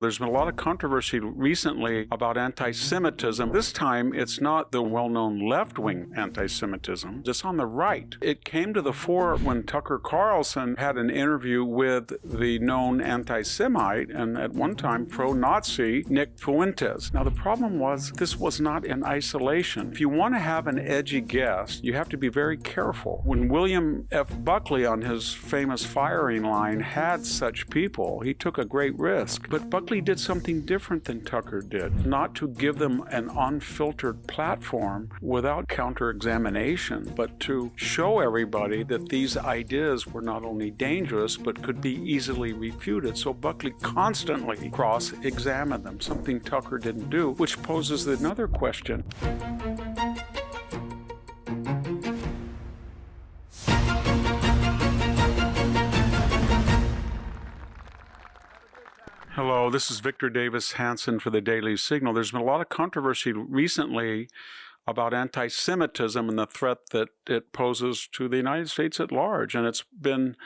There's been a lot of controversy recently about anti-Semitism. This time, it's not the well-known left-wing anti-Semitism. It's on the right. It came to the fore when Tucker Carlson had an interview with the known anti-Semite and at one time pro-Nazi Nick Fuentes. Now, the problem was this was not in isolation. If you want to have an edgy guest, you have to be very careful. When William F. Buckley on his famous firing line had such people, he took a great risk. But Buckley did something different than Tucker did, not to give them an unfiltered platform without counter-examination, but to show everybody that these ideas were not only dangerous, but could be easily refuted. So Buckley constantly cross-examined them, something Tucker didn't do, which poses another question. Hello, this is Victor Davis Hanson for the Daily Signal. There's been a lot of controversy recently about anti-Semitism and the threat that it poses to the United States at large. And it's been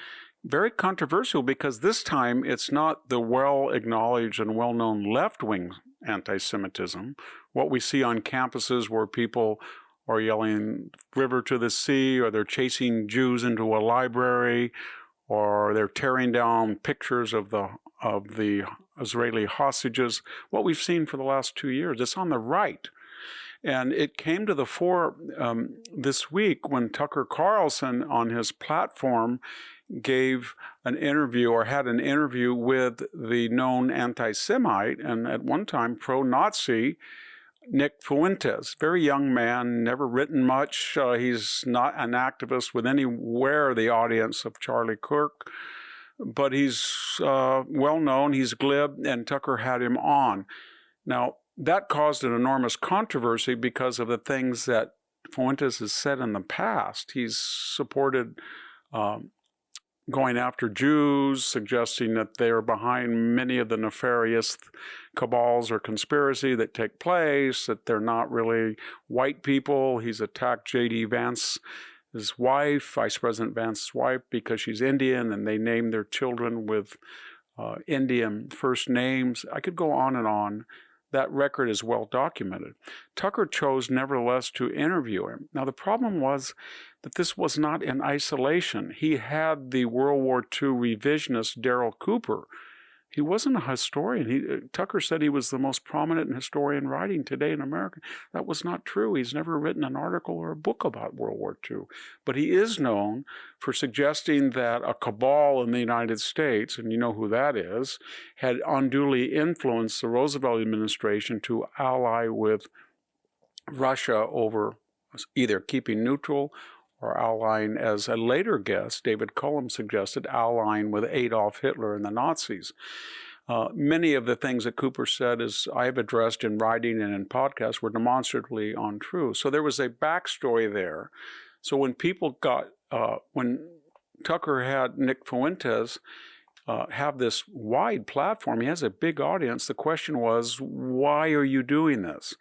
very controversial because this time it's not the well-acknowledged and well-known left-wing anti-Semitism, what we see on campuses where people are yelling "river to the sea," or they're chasing Jews into a library, or they're tearing down pictures of the Israeli hostages, what we've seen for the last 2 years. It's on the right. And it came to the fore this week when Tucker Carlson on his platform gave an interview or had an interview with the known anti-Semite and at one time pro-Nazi Nick Fuentes, very young man, never written much. He's not an activist with anywhere the audience of Charlie Kirk, but he's well known, he's glib, and Tucker had him on. Now, that caused an enormous controversy because of the things that Fuentes has said in the past. He's supported going after Jews, suggesting that they are behind many of the nefarious cabals or conspiracy that take place, that they're not really white people. He's attacked J.D. Vance, his wife, Vice President Vance's wife, because she's Indian, and they named their children with Indian first names. I could go on and on. That record is well documented. Tucker chose, nevertheless, to interview him. Now, the problem was that this was not in isolation. He had the World War II revisionist Darryl Cooper. He wasn't a historian. Tucker said he was the most prominent historian writing today in America. That was not true. He's never written an article or a book about World War II. But he is known for suggesting that a cabal in the United States, and you know who that is, had unduly influenced the Roosevelt administration to ally with Russia over either keeping neutral or allying, as a later guest, David Cullum suggested, allying with Adolf Hitler and the Nazis. Many of the things that Cooper said, as I have addressed in writing and in podcasts, were demonstrably untrue. So there was a backstory there. So when people when Tucker had Nick Fuentes have this wide platform, he has a big audience, the question was, why are you doing this?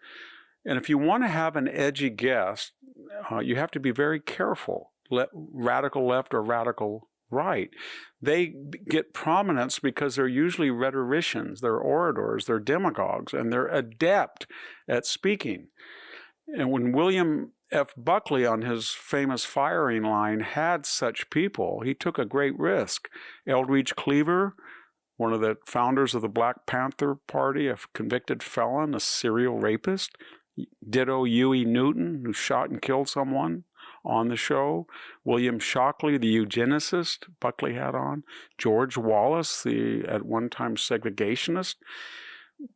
And if you want to have an edgy guest, you have to be very careful, radical left or radical right. They get prominence because they're usually rhetoricians, they're orators, they're demagogues, and they're adept at speaking. And when William F. Buckley on his famous firing line had such people, he took a great risk. Eldridge Cleaver, one of the founders of the Black Panther Party, a convicted felon, a serial rapist. Ditto Huey Newton, who shot and killed someone on the show. William Shockley, the eugenicist Buckley had on. George Wallace, the at one time segregationist.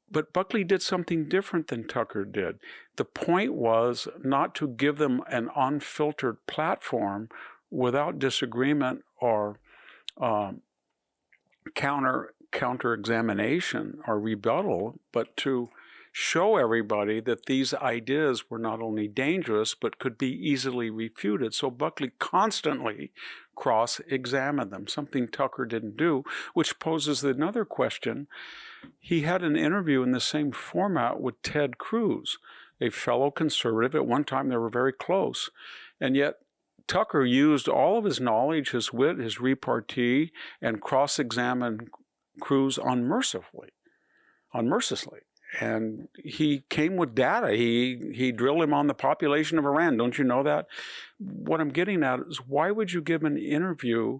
But Buckley did something different than Tucker did. The point was not to give them an unfiltered platform without disagreement or counter-examination or rebuttal, but to show everybody that these ideas were not only dangerous, but could be easily refuted. So Buckley constantly cross-examined them, something Tucker didn't do, which poses another question. He had an interview in the same format with Ted Cruz, a fellow conservative. At one time, they were very close. And yet, Tucker used all of his knowledge, his wit, his repartee, and cross-examined Cruz unmercifully. unmercilessly. And he came with data. He drilled him on the population of Iran. Don't you know that? What I'm getting at is, why would you give an interview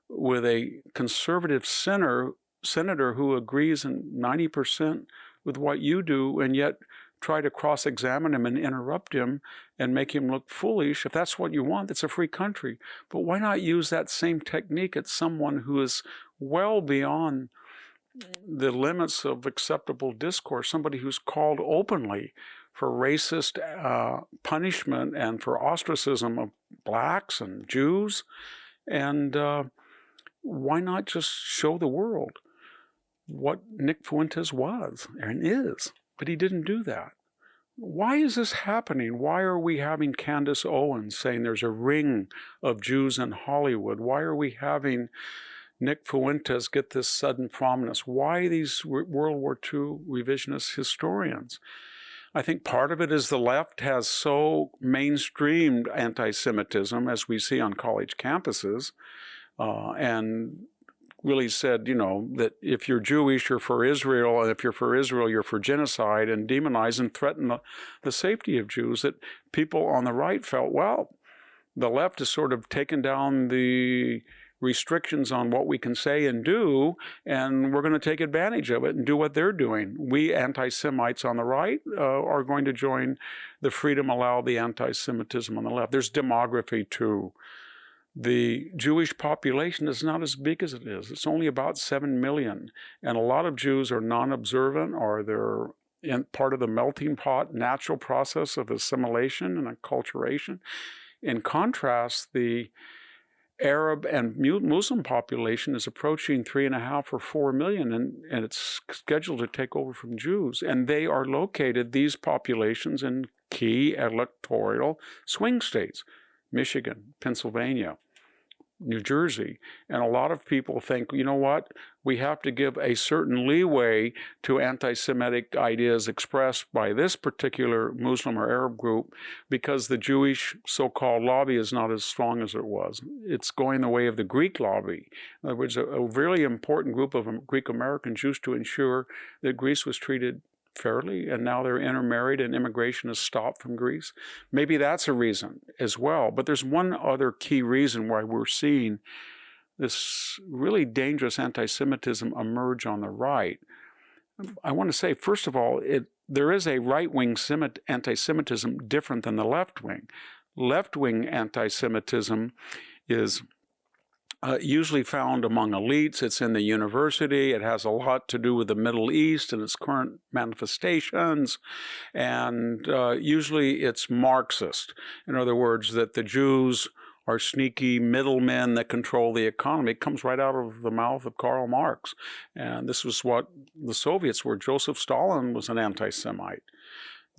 with a conservative senator who agrees in 90% with what you do, and yet try to cross-examine him and interrupt him and make him look foolish? If that's what you want, it's a free country. But why not use that same technique at someone who is well beyond the limits of acceptable discourse, somebody who's called openly for racist punishment and for ostracism of blacks and Jews? And why not just show the world what Nick Fuentes was and is? But he didn't do that. Why is this happening? Why are we having Candace Owens saying there's a ring of Jews in Hollywood? Why are we having Nick Fuentes get this sudden prominence? Why these World War II revisionist historians? I think part of it is the left has so mainstreamed anti-Semitism, as we see on college campuses, and really said, that if you're Jewish, you're for Israel, and if you're for Israel, you're for genocide, and demonize and threaten the safety of Jews, that people on the right felt, well, the left has sort of taken down the restrictions on what we can say and do, and we're going to take advantage of it and do what they're doing. We anti-Semites on the right are going to join the freedom allowed the anti-Semitism on the left. There's demography too. The Jewish population is not as big as it is. It's only about 7 million. And a lot of Jews are non-observant, or they're part of the melting pot natural process of assimilation and acculturation. In contrast, the Arab and Muslim population is approaching 3.5 or 4 million, and it's scheduled to take over from Jews. And they are located, these populations, in key electoral swing states: Michigan, Pennsylvania, New Jersey. And a lot of people think, you know what, we have to give a certain leeway to anti-Semitic ideas expressed by this particular Muslim or Arab group because the Jewish so-called lobby is not as strong as it was. It's going the way of the Greek lobby. In other words, a really important group of Greek American Jews to ensure that Greece was treated fairly, and now they're intermarried and immigration has stopped from Greece. Maybe that's a reason as well. But there's one other key reason why we're seeing this really dangerous anti-Semitism emerge on the right. I want to say, first of all, there is a right-wing anti-Semitism different than the left-wing. Left-wing anti-Semitism is usually found among elites. It's in the university. It has a lot to do with the Middle East and its current manifestations. And usually it's Marxist. In other words, that the Jews are sneaky middlemen that control the economy. It comes right out of the mouth of Karl Marx. And this was what the Soviets were. Joseph Stalin was an anti-Semite.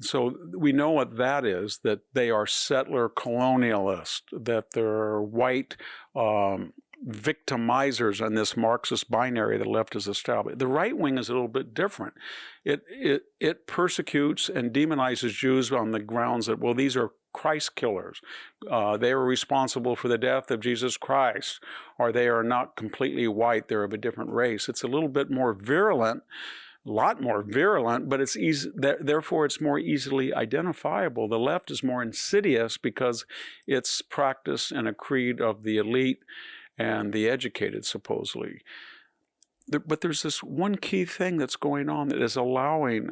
So we know what that is, that they are settler colonialists, that they're white victimizers on this Marxist binary the left has established. The right wing is a little bit different. It persecutes and demonizes Jews on the grounds that, well, these are Christ killers. They were responsible for the death of Jesus Christ, or they are not completely white, they're of a different race. It's a little bit more virulent, a lot more virulent, but it's easy, therefore it's more easily identifiable. The left is more insidious because it's practice and a creed of the elite and the educated, supposedly. But there's this one key thing that's going on that is allowing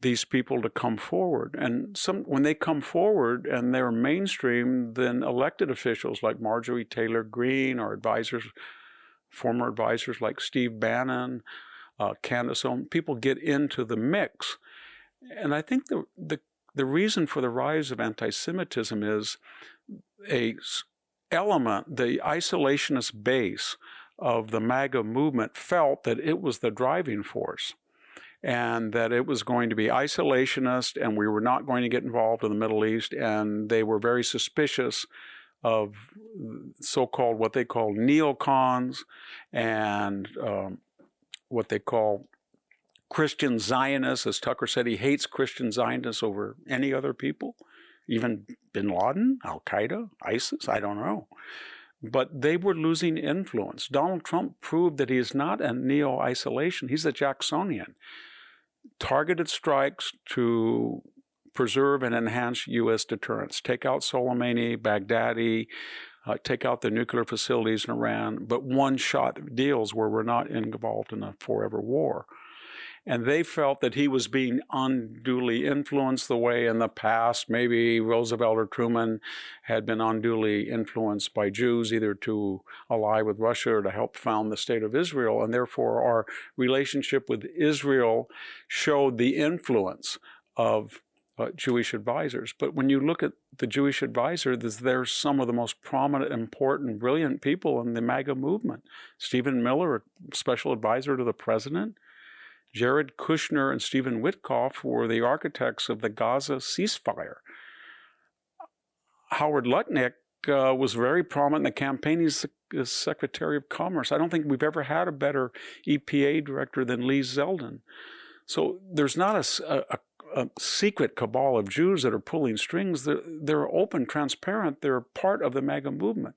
these people to come forward. And when they come forward and they're mainstream, then elected officials like Marjorie Taylor Greene, or former advisors like Steve Bannon, Candace Owens, people get into the mix. And I think the reason for the rise of anti-Semitism is the isolationist base of the MAGA movement felt that it was the driving force, and that it was going to be isolationist, and we were not going to get involved in the Middle East, and they were very suspicious of so-called, what they call neocons, and what they call Christian Zionists. As Tucker said, he hates Christian Zionists over any other people, even bin Laden, Al-Qaeda, ISIS, I don't know. but they were losing influence. Donald Trump proved that he is not a neo-isolation. He's a Jacksonian. Targeted strikes to preserve and enhance U.S. deterrence. Take out Soleimani, Baghdadi, take out the nuclear facilities in Iran, but one-shot deals where we're not involved in a forever war. And they felt that he was being unduly influenced the way in the past maybe Roosevelt or Truman had been unduly influenced by Jews, either to ally with Russia or to help found the state of Israel. And therefore, our relationship with Israel showed the influence of Jewish advisors. But when you look at the Jewish advisor, they're some of the most prominent, important, brilliant people in the MAGA movement. Stephen Miller, a special advisor to the president. Jared Kushner and Stephen Witkoff were the architects of the Gaza ceasefire. Howard Lutnick was very prominent in the campaign. He's the Secretary of Commerce. I don't think we've ever had a better EPA director than Lee Zeldin. So there's not a secret cabal of Jews that are pulling strings. They're open, transparent. They're part of the MAGA movement.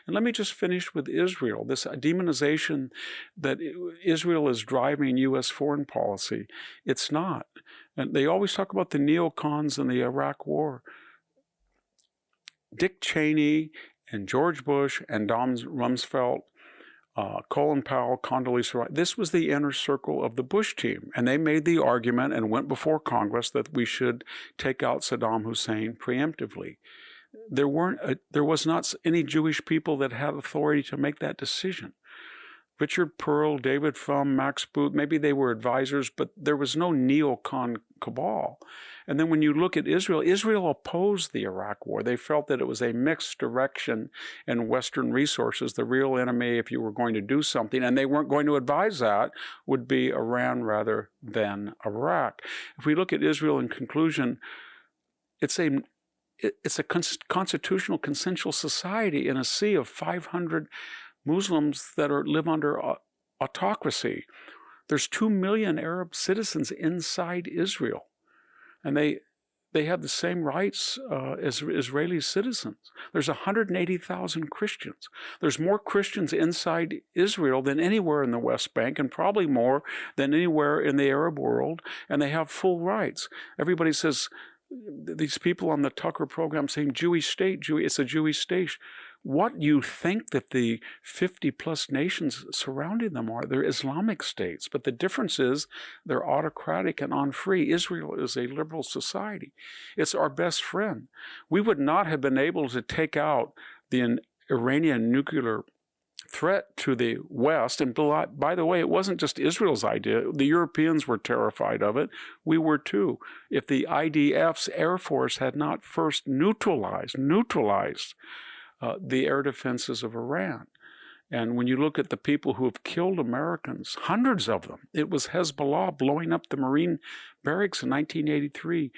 And let me just finish with Israel, this demonization that Israel is driving U.S. foreign policy. It's not. And they always talk about the neocons in the Iraq War. Dick Cheney and George Bush and Don Rumsfeld, Colin Powell, Condoleezza Rice. This was the inner circle of the Bush team. And they made the argument and went before Congress that we should take out Saddam Hussein preemptively. There was not any Jewish people that had authority to make that decision. Richard Pearl, David Frum, Max Boot, maybe they were advisors, but there was no neocon cabal. And then when you look at Israel, Israel opposed the Iraq War. They felt that it was a mixed direction in Western resources. The real enemy, if you were going to do something, and they weren't going to advise that, would be Iran rather than Iraq. If we look at Israel in conclusion, it's a constitutional consensual society in a sea of 500 Muslims that live under autocracy. There's 2 million Arab citizens inside Israel, and they have the same rights as Israeli citizens. There's 180,000 Christians. There's more Christians inside Israel than anywhere in the West Bank, and probably more than anywhere in the Arab world, and they have full rights. Everybody says, these people on the Tucker program saying Jewish state, it's a Jewish state. What you think that the 50-plus nations surrounding them are, they're Islamic states. But the difference is they're autocratic and unfree. Israel is a liberal society. It's our best friend. We would not have been able to take out the Iranian nuclear threat to the West. And by the way, it wasn't just Israel's idea. The Europeans were terrified of it. We were too. If the IDF's Air Force had not first neutralized the air defenses of Iran. And when you look at the people who have killed Americans, hundreds of them, it was Hezbollah blowing up the Marine barracks in 1983,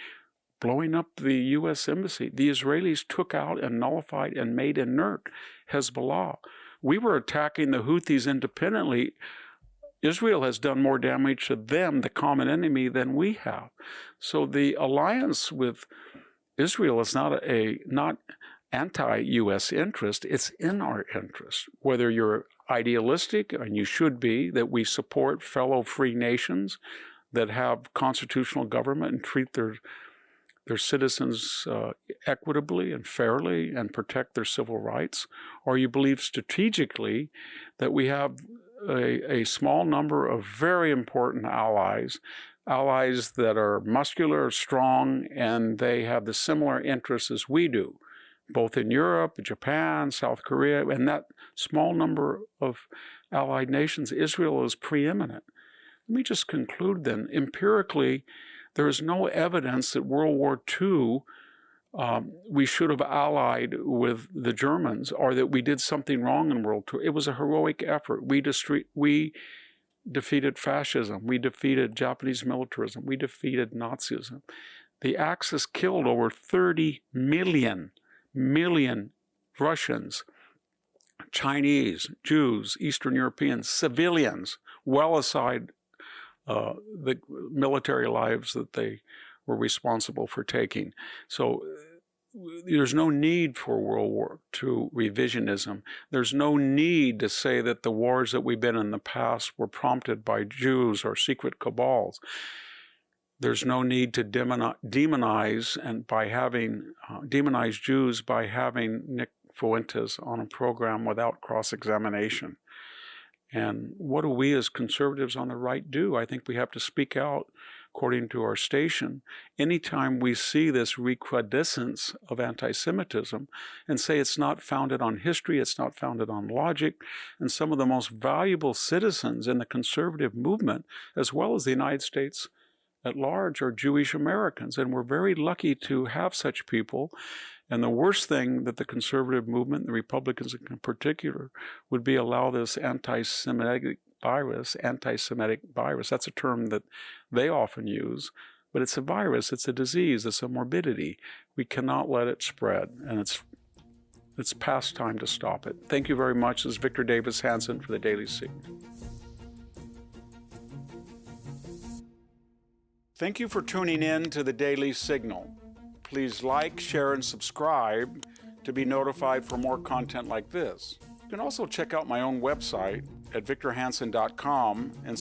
blowing up the U.S. Embassy. The Israelis took out and nullified and made inert Hezbollah. We were attacking the Houthis independently. Israel has done more damage to them, the common enemy, than we have. So the alliance with Israel is not anti-U.S. interest, it's in our interest. Whether you're idealistic, and you should be, that we support fellow free nations that have constitutional government and treat their citizens equitably and fairly and protect their civil rights, or you believe strategically that we have a small number of very important allies that are muscular, strong, and they have the similar interests as we do, both in Europe, Japan, South Korea, and that small number of allied nations, Israel is preeminent. Let me just conclude then. Empirically, there is no evidence that World War II we should have allied with the Germans, or that we did something wrong in World War II. It was a heroic effort. We defeated fascism. We defeated Japanese militarism. We defeated Nazism. The Axis killed over 30 million Russians, Chinese, Jews, Eastern Europeans, civilians, well aside the military lives that they were responsible for taking. So there's no need for World War II revisionism. There's no need to say that the wars that we've been in the past were prompted by Jews or secret cabals. There's no need to demonize Jews by having Nick Fuentes on a program without cross-examination. And what do we as conservatives on the right do? I think we have to speak out according to our station anytime we see this recrudescence of anti-Semitism and say it's not founded on history, it's not founded on logic, and some of the most valuable citizens in the conservative movement, as well as the United States at large, are Jewish Americans, and we're very lucky to have such people. And the worst thing that the conservative movement, the Republicans in particular, would be allow this anti-Semitic virus, that's a term that they often use, but it's a virus, it's a disease, it's a morbidity. We cannot let it spread, and it's past time to stop it. Thank you very much. This is Victor Davis Hanson for the Daily Signal. Thank you for tuning in to the Daily Signal. Please like, share, and subscribe to be notified for more content like this. You can also check out my own website at victorhanson.com and